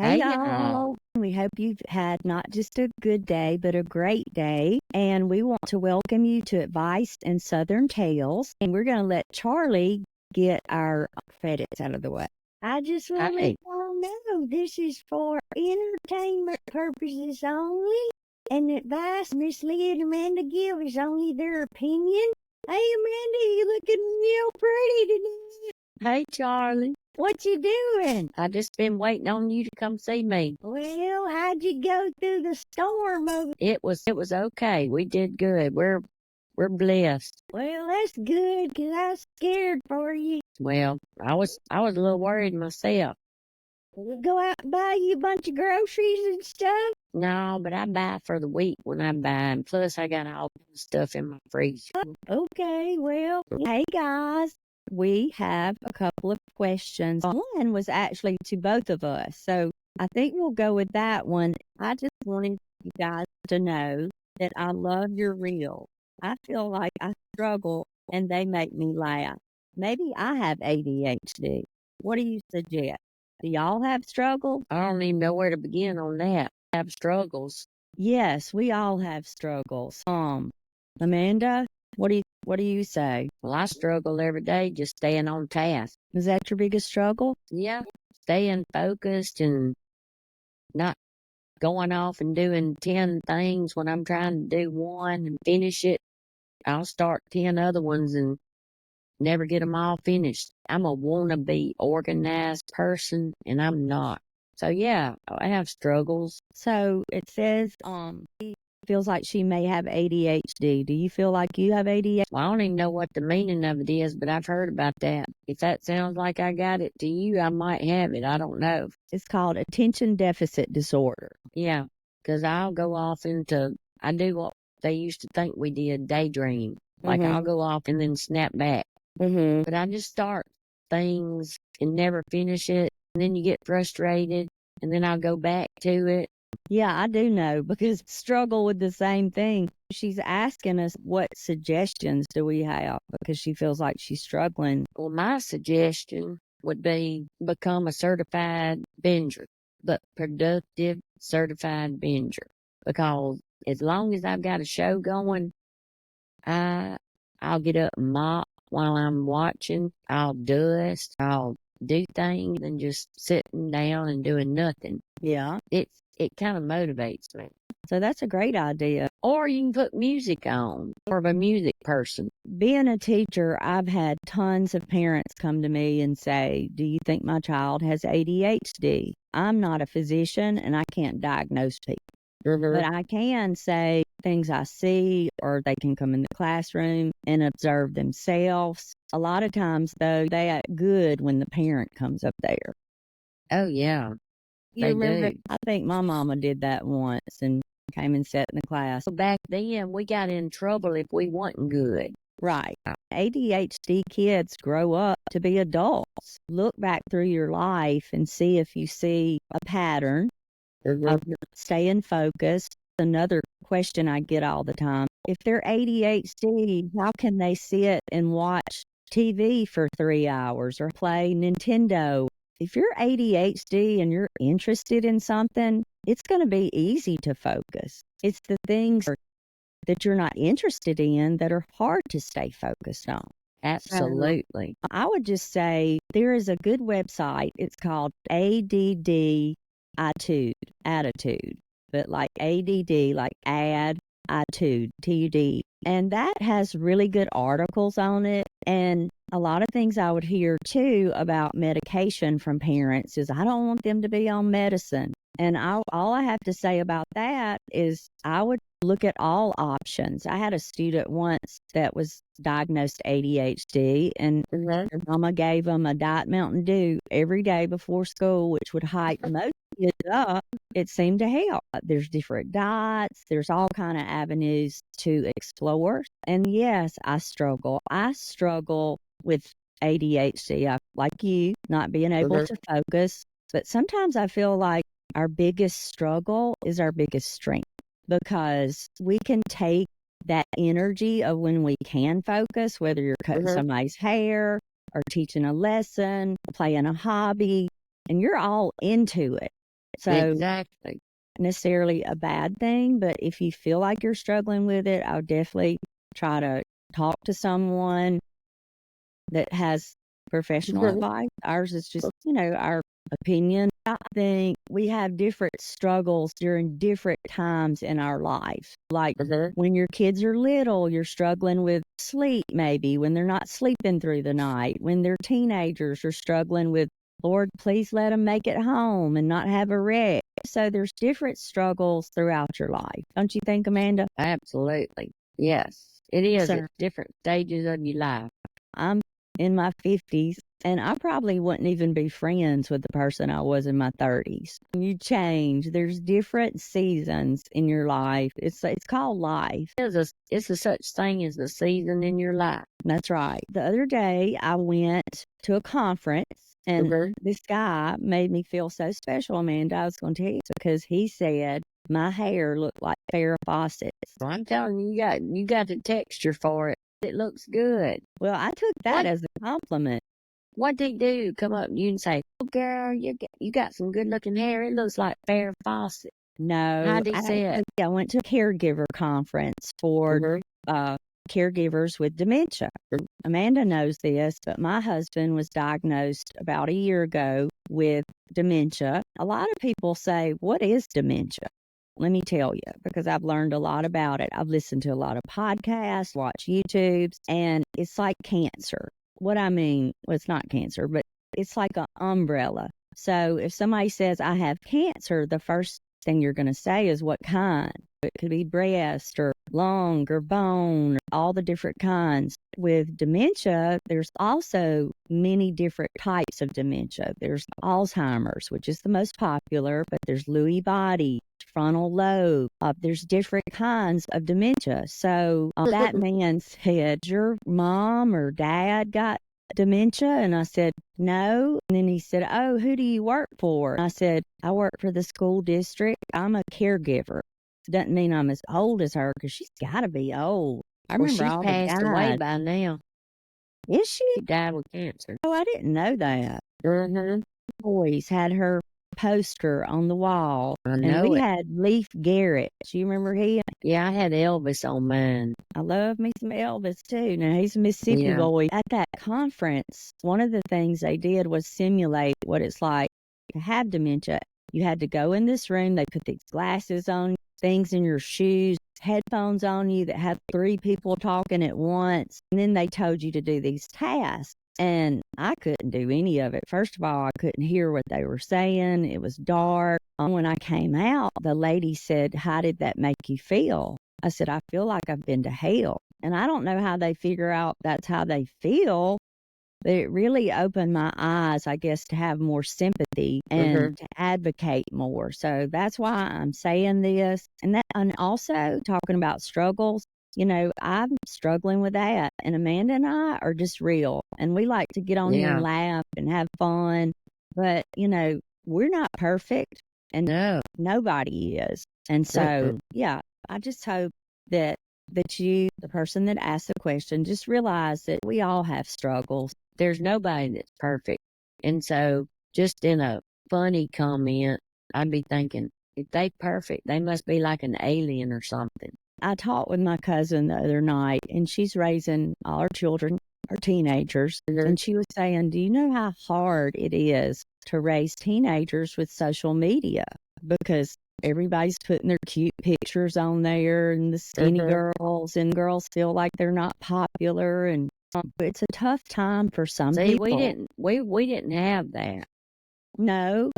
Hey, Hey, y'all. We hope you've had not just a good day, but a great day. And we want to welcome you to Advice and Southern Tales. And we're going to let Charlie get our credits out of the way. I just want to let hey, y'all know this is for entertainment purposes only. And advice Miss Leah and Amanda give is only their opinion. Hey, Amanda, you looking real pretty today. hey, Charlie. What you doing? I just been waiting on you to come see me. Well, how'd you go through the storm over? It was okay. We did good. We're blessed. Well, that's good, 'cause I was scared for you. Well, I was a little worried myself. We'll go out and buy you a bunch of groceries and stuff. No, but I buy for the week when I buy, and plus I got all the stuff in my freezer. Okay, well, hey guys, we have a couple of questions. One was actually to both of us, so I think we'll go with that one. I just wanted you guys to know that I love your reels. I feel like I struggle and they make me laugh. Maybe I have ADHD. What do you suggest? Do y'all have struggles? I don't even know where to begin on that. I have struggles. Yes, we all have struggles. Amanda, what do you say? Well, I struggle every day just staying on task. Is that your biggest struggle? Yeah, staying focused and not going off and doing 10 things when I'm trying to do one and finish it. I'll start 10 other ones and never get them all finished. I'm a wannabe organized person and I'm not. So yeah, I have struggles. So it says she feels like she may have ADHD. Do you feel like you have ADHD? Well, I don't even know what the meaning of it is, but I've heard about that. If that sounds like I got it to you, I might have it. I don't know. It's called attention deficit disorder. Yeah, because I'll go off into, I do what they used to think we did, daydream. Like I'll go off and then snap back. But I just start things and never finish it. And then you get frustrated and then I'll go back to it. Yeah, I do know because struggle with the same thing. She's asking us what suggestions do we have because she feels like she's struggling. Well, my suggestion would be become a certified binger, but productive certified binger. Because as long as I've got a show going, I'll get up and mop while I'm watching. I'll dust. I'll do things and just sitting down and doing nothing. Yeah. It kind of motivates me. So that's a great idea. Or you can put music on, or a music person. Being a teacher, I've had tons of parents come to me and say, do you think my child has ADHD? I'm not a physician and I can't diagnose people. But I can say things I see, or they can come in the classroom and observe themselves. A lot of times, though, they act good when the parent comes up there. Oh, yeah. You They remember? do. I think my mama did that once and came and sat in the class. So back then, we got in trouble if we wasn't good. Right. ADHD kids grow up to be adults. Look back through your life and see if you see a pattern of staying focused. Another question I get all the time. If they're ADHD, how can they sit and watch TV for 3 hours or play Nintendo? If you're ADHD and you're interested in something, it's going to be easy to focus. It's the things that you're not interested in that are hard to stay focused on. Absolutely. I would just say there is a good website. It's called ADD Attitude, but like ADD, like attitude, TUD. And that has really good articles on it. And a lot of things I would hear too about medication from parents is I don't want them to be on medicine. And all I have to say about that is I would look at all options. I had a student once that was diagnosed ADHD, and her mama gave him a Diet Mountain Dew every day before school, which would hype most kids up. It seemed to help. There's different diets. There's all kind of avenues to explore. And yes, I struggle. I struggle with ADHD. Like you, not being able to focus. But sometimes I feel like our biggest struggle is our biggest strength because we can take that energy of when we can focus, whether you're cutting somebody's hair or teaching a lesson, playing a hobby, and you're all into it. So Exactly. necessarily a bad thing, but if you feel like you're struggling with it, I would definitely try to talk to someone that has professional advice. Ours is just, our opinion. I think we have different struggles during different times in our life. Like when your kids are little, you're struggling with sleep, maybe when they're not sleeping through the night. When they're teenagers, you're struggling with, Lord, please let them make it home and not have a wreck. So there's different struggles throughout your life. Don't you think, Amanda? Absolutely. Yes, it is So at different stages of your life. I'm in my 50s, and I probably wouldn't even be friends with the person I was in my 30s. You change. There's different seasons in your life. It's called life. It's a such thing as the season in your life. That's right. The other day, I went to a conference, and this guy made me feel so special, Amanda. I was going to tell you because he said my hair looked like Farrah Fawcett's. Well, I'm telling you, you got the texture for it. It looks good. Well, I took that as a compliment. What'd they do? Come up to you and say, "Oh, girl, you got some good looking hair. It looks like Farrah Fawcett." No, How'd he say it? I went to a caregiver conference for caregivers with dementia. Amanda knows this, but my husband was diagnosed about a year ago with dementia. A lot of people say, what is dementia? Let me tell you, because I've learned a lot about it. I've listened to a lot of podcasts, watched YouTubes, and it's like cancer. What I mean, well, it's not cancer, but it's like an umbrella. So if somebody says, I have cancer, the first thing you're going to say is what kind. It could be breast or lung or bone, or all the different kinds. With dementia, there's also many different types of dementia. There's Alzheimer's, which is the most popular, but there's Lewy body, frontal lobe. There's different kinds of dementia. So that man said, your mom or dad got dementia? And I said, no. And then he said, oh, who do you work for? And I said, I work for the school district. I'm a caregiver. Doesn't mean I'm as old as her because she's got to be old. I remember she's all passed the away guys. by now. Is she? She died with cancer. Oh, I didn't know that. Boys had her poster on the wall. I And know we it. had Leaf Garrett. Do you remember him? Yeah, I had Elvis on mine. I love me some Elvis too. Now he's a Mississippi boy. At that conference, one of the things they did was simulate what it's like to have dementia. You had to go in this room. They put these glasses on, things in your shoes, headphones on you that had 3 people talking at once. And then they told you to do these tasks. And I couldn't do any of it. First of all, I couldn't hear what they were saying. It was dark. When I came out, the lady said, how did that make you feel? I said, I feel like I've been to hell. And I don't know how they figure out that's how they feel, but it really opened my eyes, I guess, to have more sympathy and to advocate more. So that's why I'm saying this. And also talking about struggles. I'm struggling with that. And Amanda and I are just real. And we like to get on here and laugh and have fun. But, we're not perfect. And nobody is. And so, I just hope that you, the person that asked the question, just realize that we all have struggles. There's nobody that's perfect. And so just in a funny comment, I'd be thinking, if they perfect, they must be like an alien or something. I talked with my cousin the other night, and she's raising all her children, her teenagers, and she was saying, do you know how hard it is to raise teenagers with social media? Because everybody's putting their cute pictures on there and the skinny girls, and girls feel like they're not popular, and it's a tough time for some people. We didn't have that. No,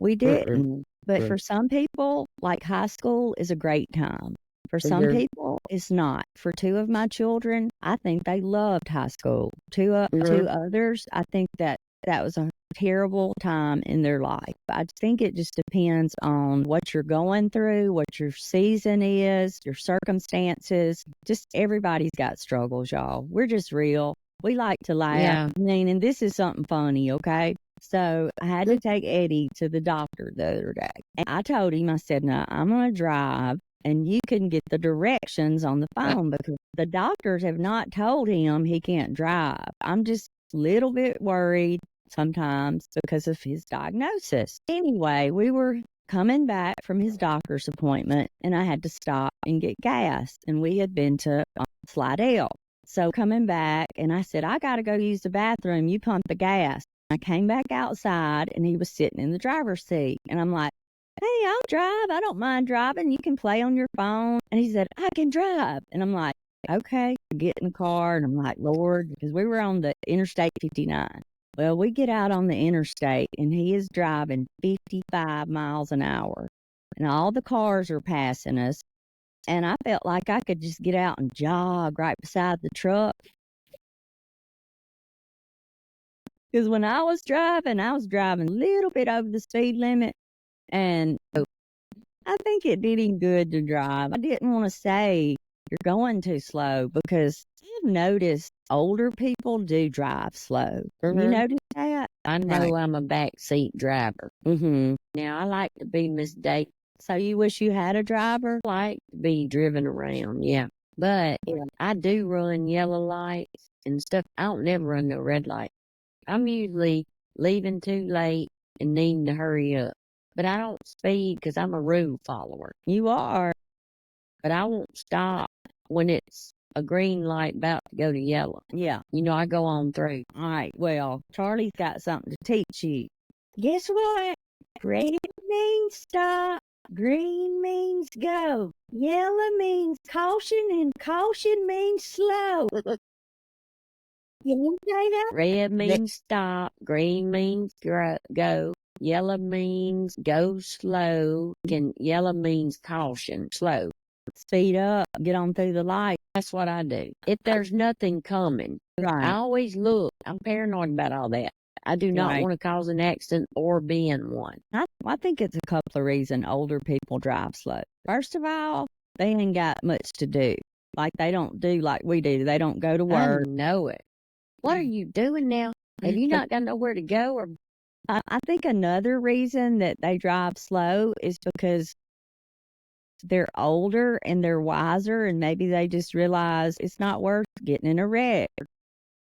we didn't. But for some people, like high school is a great time. For some people, it's not. For 2 of my children, I think they loved high school. Two others, I think that was a terrible time in their life. I think it just depends on what you're going through, what your season is, your circumstances. Just everybody's got struggles, y'all. We're just real. We like to laugh. Yeah. I mean, and this is something funny, okay? So I had to take Eddie to the doctor the other day. And I told him, I said, no, I'm going to drive. And you can get the directions on the phone because the doctors have not told him he can't drive. I'm just a little bit worried. sometimes because of his diagnosis. Anyway, we were coming back from his doctor's appointment, and I had to stop and get gas, and we had been to Slidell. So coming back, and I said, I got to go use the bathroom. You pump the gas. I came back outside, and he was sitting in the driver's seat, and I'm like, hey, I'll drive. I don't mind driving. You can play on your phone. And he said, I can drive. And I'm like, okay. I get in the car, and I'm like, Lord, because we were on the Interstate 59. Well, we get out on the interstate, and he is driving 55 miles an hour, and all the cars are passing us. And I felt like I could just get out and jog right beside the truck. Because when I was driving a little bit over the speed limit. And I think it did him good to drive. I didn't want to say you're going too slow because I've noticed older people do drive slow. You notice that? I know I'm a backseat driver. Now, I like to be Miss Day. So you wish you had a driver? I like to be driven around, yeah. But I do run yellow lights and stuff. I don't never run no red light. I'm usually leaving too late and needing to hurry up. But I don't speed because I'm a rule follower. You are. But I won't stop when it's a green light about to go to yellow. Yeah. You know, I go on through. All right. Well, Charlie's got something to teach you. Guess what? Red means stop. Green means go. Yellow means caution, and caution means slow. You want to say that? Red means stop. Green means go. Yellow means go slow. And yellow means caution, slow. Speed up, get on through the light. That's what I do. If there's nothing coming, I always look. I'm paranoid about all that. I do not want to cause an accident or be in one. I think it's a couple of reasons older people drive slow. First of all, they ain't got much to do. Like, they don't do like we do. They don't go to work. I know it. What are you doing now? Have you not got nowhere to go? Or I think another reason that they drive slow is because they're older and they're wiser, and maybe they just realize it's not worth getting in a wreck.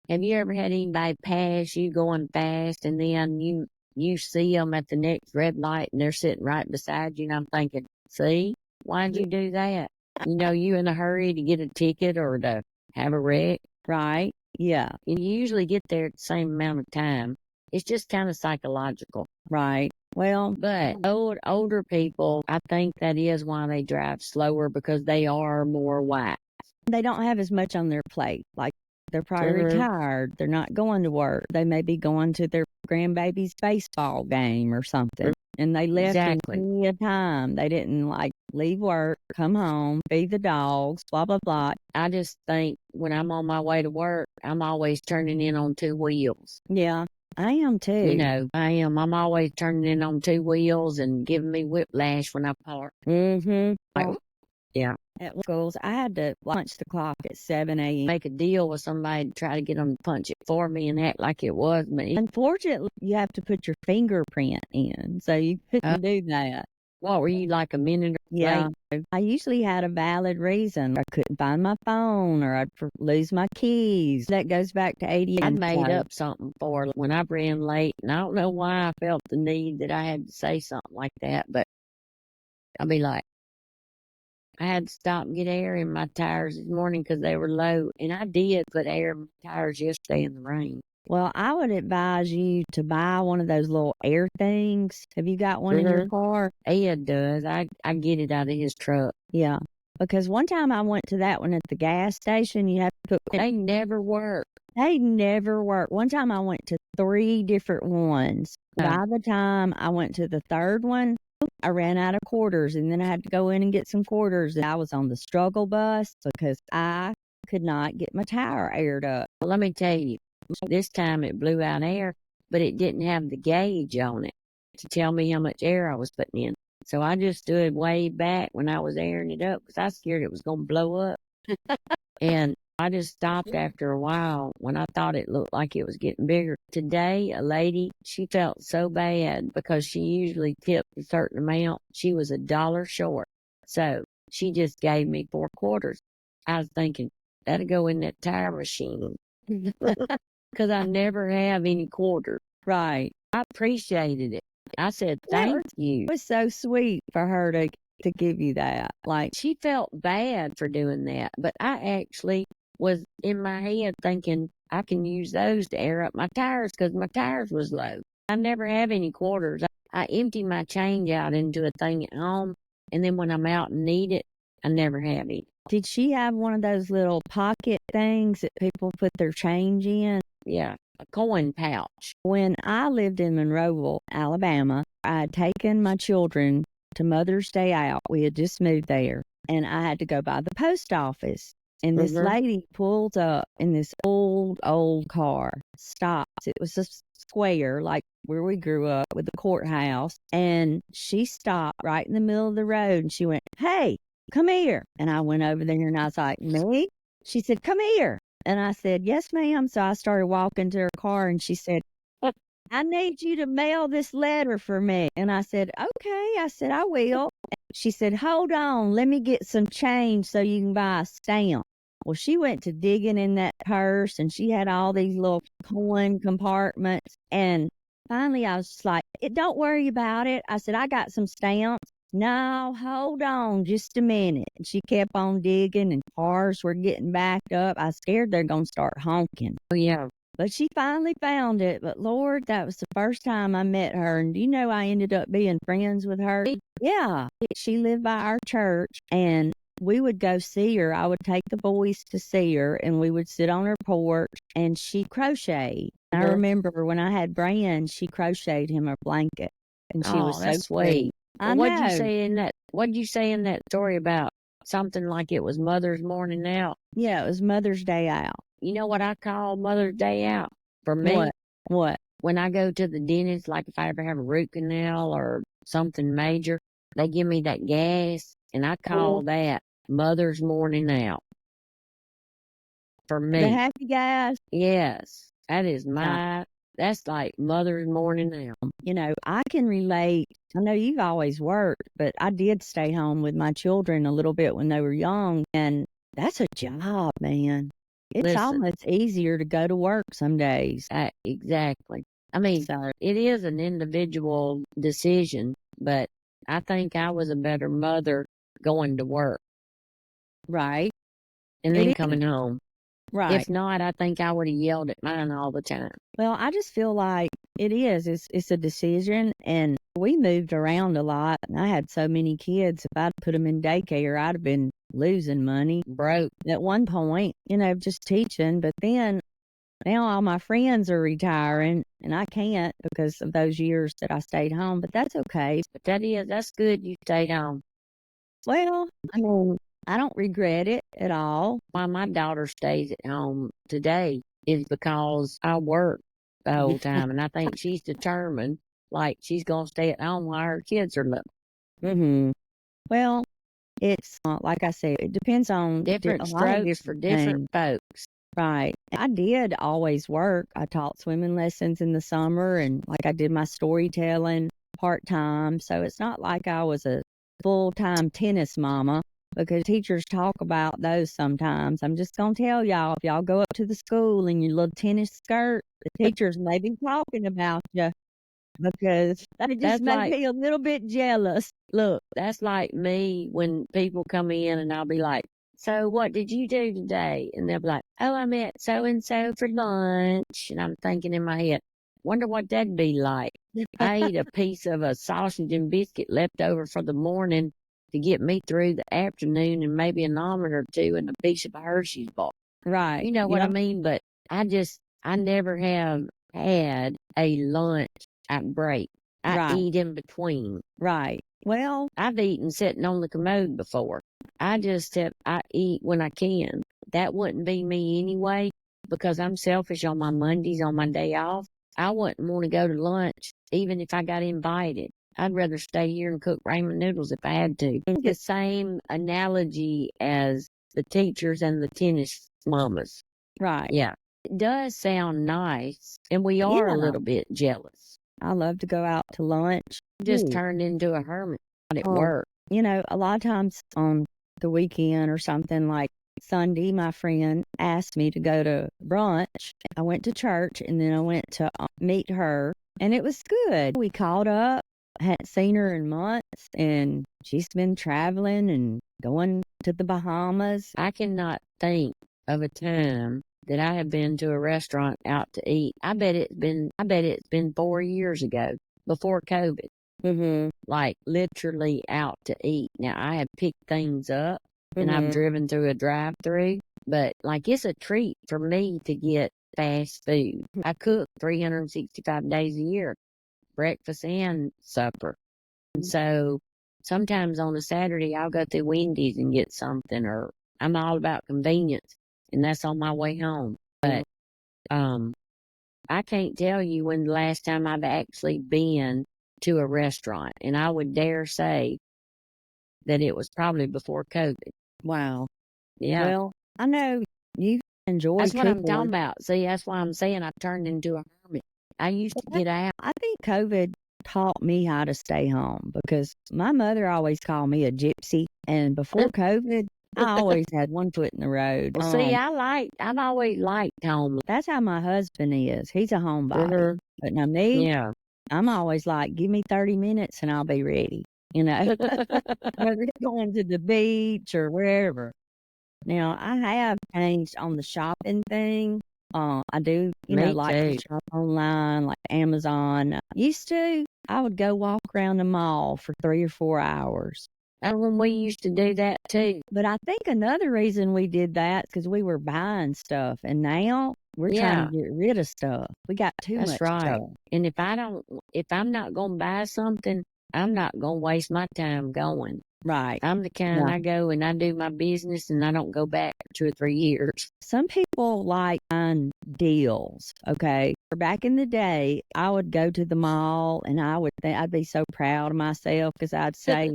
Have you ever had anybody pass you going fast, and then you see them at the next red light and they're sitting right beside you, and I'm thinking, see, why'd you do that? You know, you in a hurry to get a ticket or to have a wreck. Right. Yeah. You usually get there at the same amount of time. It's just kind of psychological. Right. Well, but older people, I think that is why they drive slower, because they are more wise. They don't have as much on their plate. Like, they're probably retired. They're not going to work. They may be going to their grandbaby's baseball game or something. And they left in plenty of time. They didn't like leave work, come home, feed the dogs, blah, blah, blah. I just think when I'm on my way to work, I'm always turning in on two wheels. Yeah, I am too. You know, I am. I'm always turning in on two wheels and giving me whiplash when I park. Like, yeah. At schools, I had to punch the clock at 7 a.m. Make a deal with somebody to try to get them to punch it for me and act like it was me. Unfortunately, you have to put your fingerprint in, so you couldn't do that. What, were you like a minute Yeah. late? I usually had a valid reason. I couldn't find my phone, or I'd lose my keys. That goes back to ADHD. I made up something for when I ran late, and I don't know why I felt the need that I had to say something like that, but I'll be like, I had to stop and get air in my tires this morning because they were low, and I did put air in my tires yesterday in the rain. Well, I would advise you to buy one of those little air things. Have you got one in your car? Ed does. I get it out of his truck. Yeah. Because one time I went to that one at the gas station. You have to put... They never work. They never work. One time I went to 3 different ones. By the time I went to the third one, I ran out of quarters, and then I had to go in and get some quarters. I was on the struggle bus because I could not get my tire aired up. Well, let me tell you, this time it blew out air, but it didn't have the gauge on it to tell me how much air I was putting in. So I just stood way back when I was airing it up because I was scared it was going to blow up. And I just stopped after a while when I thought it looked like it was getting bigger. Today, a lady, she felt so bad because she usually tipped a certain amount. She was $1 short. So she just gave me 4 quarters. I was thinking, that'll go in that tire machine. Because I never have any quarters. Right. I appreciated it. I said, That thank you. was so sweet for her to give you that. Like, She felt bad for doing that, but I actually was in my head thinking I can use those to air up my tires because my tires was low. I never have any quarters. I empty my change out into a thing at home, and then when I'm out and need it, I never have it. did she have one of those little pocket things that people put their change in? Yeah, a coin pouch. When I lived in Monroeville, Alabama, I had taken my children to Mother's Day out. We had just moved there, and I had to go by the post office. And this lady pulls up in this old car, stops. It was a square, like where we grew up with the courthouse. And she stopped right in the middle of the road and she went, "Hey, come here." And I went over there and I was like, "Me?" She said, "Come here." And I said, "Yes, ma'am." So I started walking to her car and she said, "I need you to mail this letter for me." And I said, "Okay." I said, "I will." She said, "Hold on, let me get some change so you can buy a stamp." Well, she went to digging in that purse and she had all these little coin compartments. And finally, I was just like, "Don't worry about it." I said, "I got some stamps." "No, hold on just a minute." And she kept on digging and cars were getting backed up. I was scared they're going to start honking. Oh, yeah. But she finally found it. But Lord, that was the first time I met her. And do you know I ended up being friends with her? Yeah. She lived by our church and we would go see her. I would take the boys to see her and we would sit on her porch and she crocheted. I remember when I had Brand, she crocheted him a blanket and she was so that's sweet. I What'd you know. say in that? What'd you say in that story about something like it was Mother's Morning Out? Yeah, it was Mother's Day out. You know what I call Mother's Day out for me? What? When I go to the dentist, like if I ever have a root canal or something major, they give me that gas, and I call that Mother's Morning Out for The me. happy guys. Yes, that is that's like Mother's Morning Out. You know, I can relate. I know you've always worked, but I did stay home with my children a little bit when they were young, and that's a job, man. It's almost easier to go to work some days. Exactly. I mean, it is an individual decision, but I think I was a better mother going to work. Right. And then coming home. Right. If not, I think I would have yelled at mine all the time. Well, I just feel like it is. It's a decision, and we moved around a lot, and I had so many kids. If I'd put them in daycare, I'd have been losing money. Broke. At one point, just teaching, but then now all my friends are retiring, and I can't because of those years that I stayed home, but that's okay. But that's good you stayed home. Well, I mean, I don't regret it at all. Why my daughter stays at home today is because I work the whole time, and I think she's determined, like she's going to stay at home while her kids are little. Mm-hmm. Well, it's like I said, it depends on different strokes for different folks. Right. I did always work. I taught swimming lessons in the summer and like I did my storytelling part-time. So it's not like I was a full-time tennis mama because teachers talk about those sometimes. I'm just going to tell y'all, if y'all go up to the school in your little tennis skirt, the teachers may be talking about you because that just made me a little bit jealous. Look, that's like me when people come in and I'll be like, "So what did you do today?" And they'll be like, "Oh, I met so-and-so for lunch." And I'm thinking in my head, wonder what that'd be like. I ate a piece of a sausage and biscuit left over for the morning to get me through the afternoon and maybe an omelet or two and a piece of a Hershey's bar. Right. You know what I mean? But I never have had a lunch at break. I eat in between. Right. Well, I've eaten sitting on the commode before. I eat when I can. That wouldn't be me anyway because I'm selfish on my Mondays, on my day off. I wouldn't want to go to lunch even if I got invited. I'd rather stay here and cook ramen noodles if I had to. It's the same analogy as the teachers and the tennis mamas. Right. Yeah. It does sound nice, and we are a little bit jealous. I love to go out to lunch. Just turned into a hermit at work. A lot of times on the weekend or something, like Sunday, my friend asked me to go to brunch. I went to church and then I went to meet her, and it was good. We caught up, hadn't seen her in months, and she's been traveling and going to the Bahamas. I cannot think of a time that I have been to a restaurant out to eat. I bet it's been 4 years ago, before COVID. Mm-hmm. Like literally out to eat. Now I have picked things up and I've Mm-hmm. driven through a drive-through, but like it's a treat for me to get fast food. I cook 365 days a year, breakfast and supper. And so sometimes on a Saturday I'll go through Wendy's and get something, or I'm all about convenience, and that's on my way home. But I can't tell you when the last time I've actually been to a restaurant, and I would dare say that it was probably before COVID. Wow. Yeah. Well, I know you enjoy That's what I'm cooking. talking about. See, that's why I'm saying I've turned into a hermit. I used to get out. I think COVID taught me how to stay home because my mother always called me a gypsy. And before COVID, I always had one foot in the road. Well, see, I've always liked home. That's how my husband is. He's a homebody. But now me, Yeah. I'm always like, give me 30 minutes and I'll be ready. You know, whether it's going to the beach or wherever. Now, I have changed on the shopping thing. I do, Me like to too. shop online, like Amazon. Used to, I would go walk around the mall for 3 or 4 hours. And when we used to do that too. But I think another reason we did that is because we were buying stuff, and now we're trying to get rid of stuff. We got too much That's right. stuff. And if I'm not going to buy something, I'm not going to waste my time going. Right. I'm the kind Yeah. I go and I do my business and I don't go back for 2 or 3 years. Some people like buying deals. Okay. Back in the day, I would go to the mall and I'd be so proud of myself because I'd save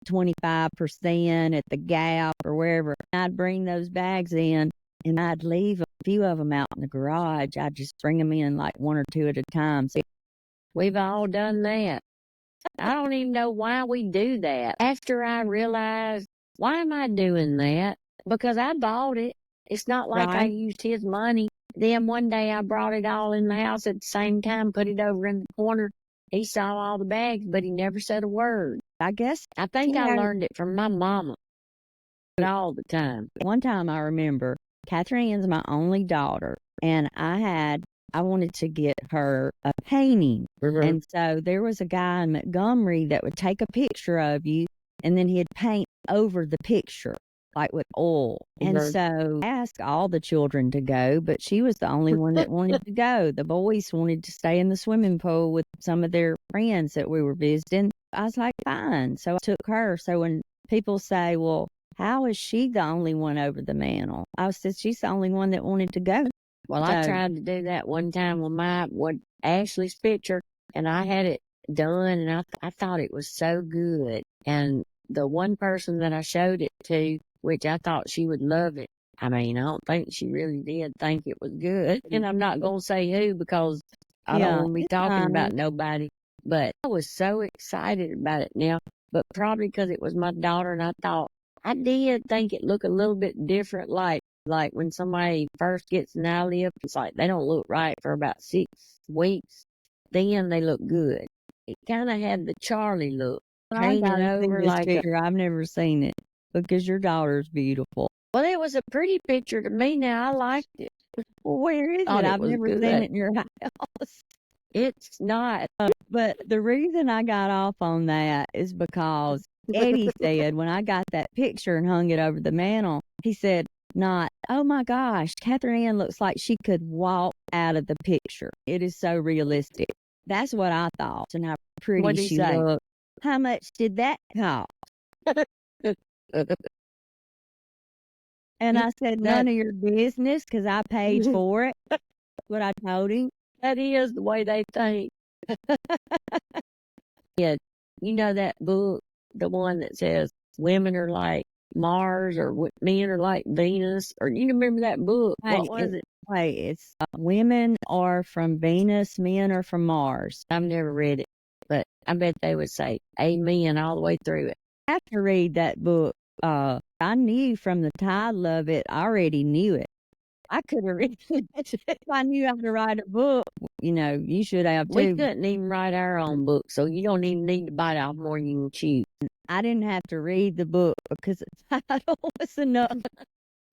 25% at the Gap or wherever. I'd bring those bags in and I'd leave a few of them out in the garage. I'd just bring them in like 1 or 2 at a time. So We've all done that. I don't even know why we do that. After I realized, why am I doing that? Because I bought it. It's not like I right. used his money. Then one day I brought it all in the house at the same time, put it over in the corner. He saw all the bags, but he never said a word. I guess I think I learned it from my mama all the time. one time I remember Catherine's my only daughter, and I wanted to get her a painting. And so there was a guy in Montgomery that would take a picture of you and then he'd paint over the picture, like with oil. And so I asked all the children to go, but she was the only one that wanted to go. The boys wanted to stay in the swimming pool with some of their friends that we were visiting. I was like, fine. So I took her. So when people say, well, how is she the only one over the mantle? I said, she's the only one that wanted to go. Well, I tried to do that one time with Ashley's picture, and I had it done, and I thought it was so good. And the one person that I showed it to, which I thought she would love it, I mean, I don't think she really did think it was good. And I'm not going to say who because I don't want to be talking about nobody. But I was so excited about it now, but probably because it was my daughter, and I thought, I did think it looked a little bit different, like when somebody first gets an eye lift, it's like they don't look right for about 6 weeks. Then they look good. It kind of had the Charlie look, hanging over like picture. I've never seen it because your daughter's beautiful. Well, it was a pretty picture to me. Now I liked it. Well, where is it? I've never seen it in your house. It's not. But the reason I got off on that is because Eddie said when I got that picture and hung it over the mantle, he said, not, oh my gosh, Catherine looks like she could walk out of the picture. It is so realistic. That's what I thought. And how pretty she looked. How much did that cost? And I said, none of your business because I paid for it. That's what I told him. That is the way they think. Yeah, you know that book, the one that says women are like Mars or men are like Venus, or you remember that book? What was it? Wait, it's women are from Venus, men are from Mars. I've never read it, but I bet they would say amen all the way through it. I have to read that book. I I knew from the title of it, I already knew it. I could have written it. If I knew how to write a book, you should have We too. couldn't even write our own book, so you don't even need to bite off more than you can chew. I didn't have to read the book because the title was enough.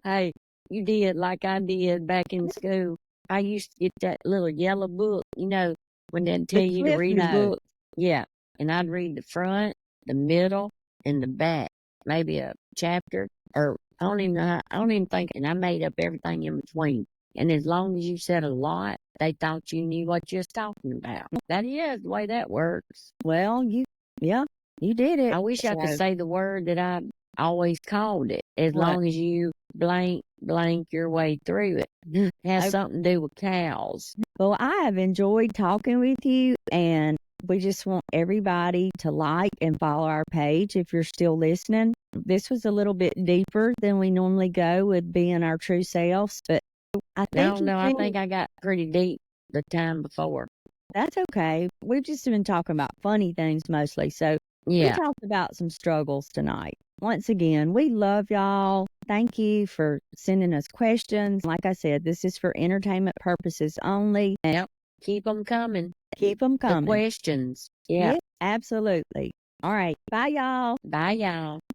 Hey, you did like I did back in school. I used to get that little yellow book, when they tell you to Cliff read a Note. book. Yeah, and I'd read the front, the middle, and the back. Maybe a chapter, or I don't even know. I don't even think. And I made up everything in between. And as long as you said a lot, they thought you knew what you was talking about. That is the way that works. Well, you did it. I wish I could So, say the word that I always called it. As what? long as you blank your way through it. It has something to do with cows. Well, I have enjoyed talking with you, and we just want everybody to like and follow our page if you're still listening. This was a little bit deeper than we normally go with being our true selves, but I think I think I got pretty deep the time before. that's okay. We've just been talking about funny things mostly. So we Yeah. talked about some struggles tonight. Once again, we love y'all. Thank you for sending us questions. Like I said, this is for entertainment purposes only. Yep. Keep them coming. Keep them coming. The questions. Yeah. Absolutely. All right. Bye, y'all. Bye, y'all.